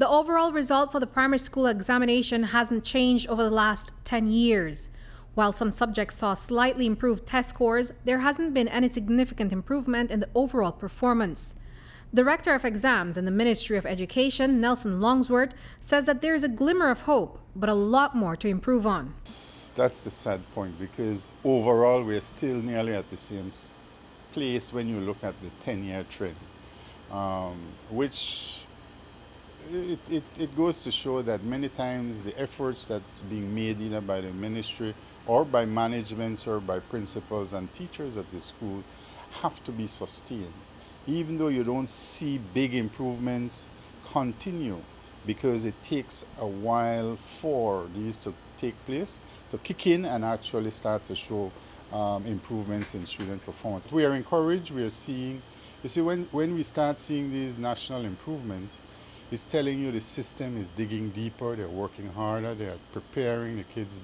The overall result for the primary school examination hasn't changed over the last 10 years. While some subjects saw slightly improved test scores, there hasn't been any significant improvement in the overall performance. Director of Exams in the Ministry of Education, Nelson Longsworth, says that there is a glimmer of hope, but a lot more to improve on. That's the sad point, because overall we're still nearly at the same place when you look at the 10-year trend, which it goes to show that many times the efforts that's being made either by the ministry or by managements or by principals and teachers at the school have to be sustained. Even though you don't see big improvements, continue, because it takes a while for these to take place, to kick in and actually start to show improvements in student performance. We are encouraged, we are seeing, you see, when we start seeing these national improvements, it's telling you the system is digging deeper, they're working harder, they're preparing the kids,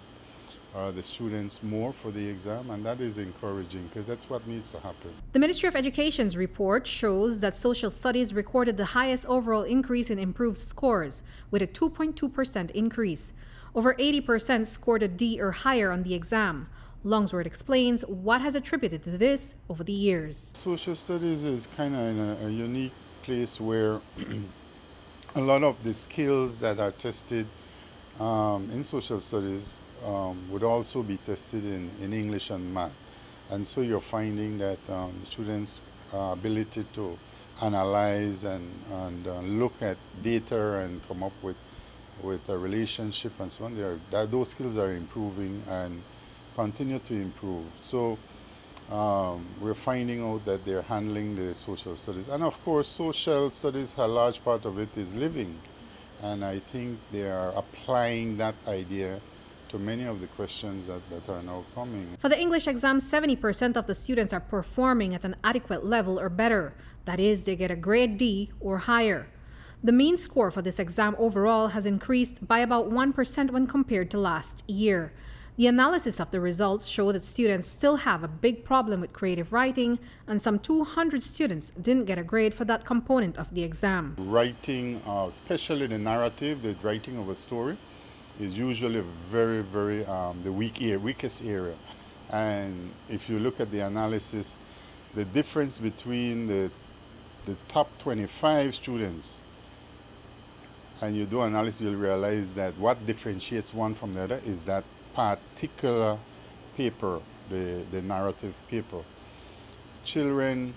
the students more for the exam, and that is encouraging because that's what needs to happen. The Ministry of Education's report shows that social studies recorded the highest overall increase in improved scores, with a 2.2% increase. Over 80% scored a D or higher on the exam. Longsworth explains what has attributed to this over the years. Social studies is kind of in a unique place where a lot of the skills that are tested in social studies would also be tested in English and math. And so you're finding that students' ability to analyze and look at data and come up with a relationship and so on, those skills are improving and continue to improve. So we're finding out that they're handling the social studies. And of course, social studies, a large part of it is living. And I think they are applying that idea to many of the questions that are now coming. For the English exam, 70% of the students are performing at an adequate level or better. That is, they get a grade D or higher. The mean score for this exam overall has increased by about 1% when compared to last year. The analysis of the results show that students still have a big problem with creative writing, and some 200 students didn't get a grade for that component of the exam. Writing, especially the narrative, the writing of a story, is usually very, very the weakest area. And if you look at the analysis, the difference between the top 25 students and you do analysis, you'll realize that what differentiates one from the other is that particular paper, the narrative paper. Children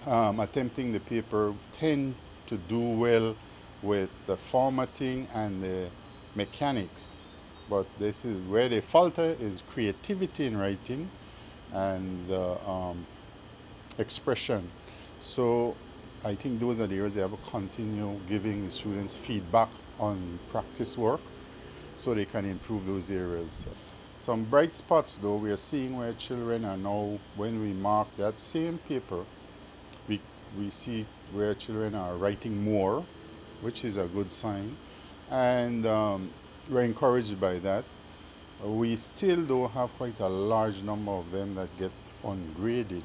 attempting the paper tend to do well with the formatting and the mechanics, but this is where they falter is creativity in writing and expression. So I think those are the areas they have to continue giving the students feedback on practice work so they can improve those areas. Some bright spots though, we are seeing where children are now, when we mark that same paper, we see where children are writing more, which is a good sign, and we're encouraged by that. We still do have quite a large number of them that get ungraded,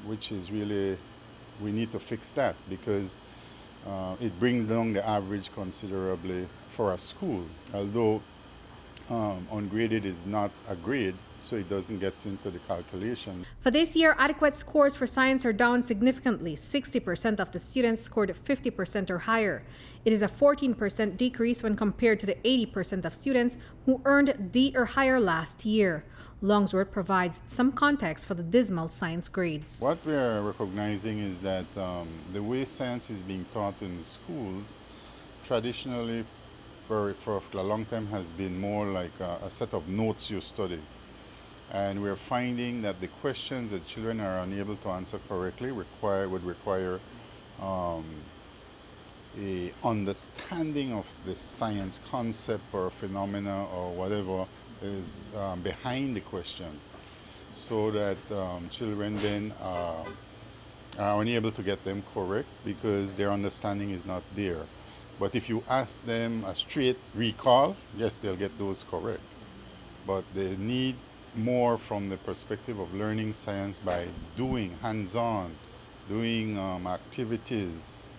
which is really, we need to fix that because it brings down the average considerably for a school, although ungraded is not a grade, so it doesn't get into the calculation. For this year, adequate scores for science are down significantly. 60% of the students scored 50% or higher. It is a 14% decrease when compared to the 80% of students who earned D or higher last year. Longsworth provides some context for the dismal science grades. What we are recognizing is that the way science is being taught in the schools traditionally for a long time has been more like a set of notes you study. And we're finding that the questions that children are unable to answer correctly would require a understanding of the science concept or phenomena or whatever is behind the question, so that children then are unable to get them correct because their understanding is not there. But if you ask them a straight recall, yes, they'll get those correct. But they need more from the perspective of learning science by doing hands-on, doing activities,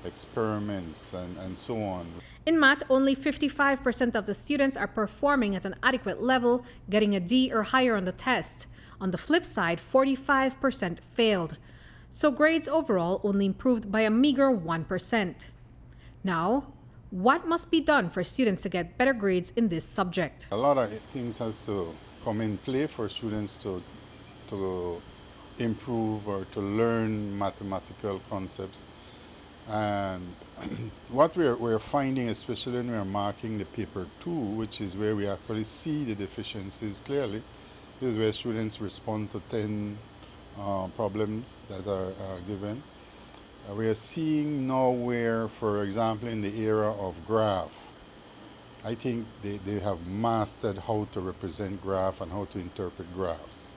experiments, and so on. In math, only 55% of the students are performing at an adequate level, getting a D or higher on the test. On the flip side, 45% failed. So grades overall only improved by a meager 1%. Now, what must be done for students to get better grades in this subject? A lot of things has to come in play for students to improve or to learn mathematical concepts. And what we're finding, especially when we're marking the paper 2, which is where we actually see the deficiencies clearly, is where students respond to 10 problems that are given. We are seeing now where, for example, in the era of graph, I think they have mastered how to represent graph and how to interpret graphs.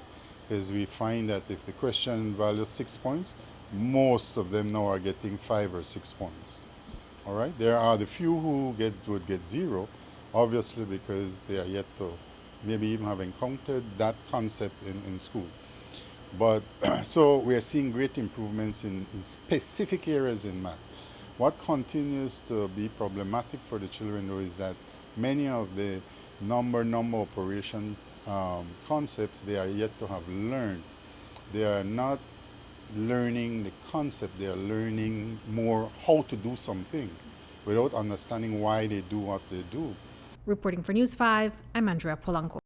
Because we find that if the question values 6 points, most of them now are getting 5 or 6 points. All right, there are the few who would get 0, obviously because they are yet to maybe even have encountered that concept in school. But so we are seeing great improvements in specific areas in math. What continues to be problematic for the children though is that many of the number operation concepts they are yet to have learned. They are not learning the concept, they are learning more how to do something without understanding why they do what they do. Reporting for News 5, I'm Andrea Polanco.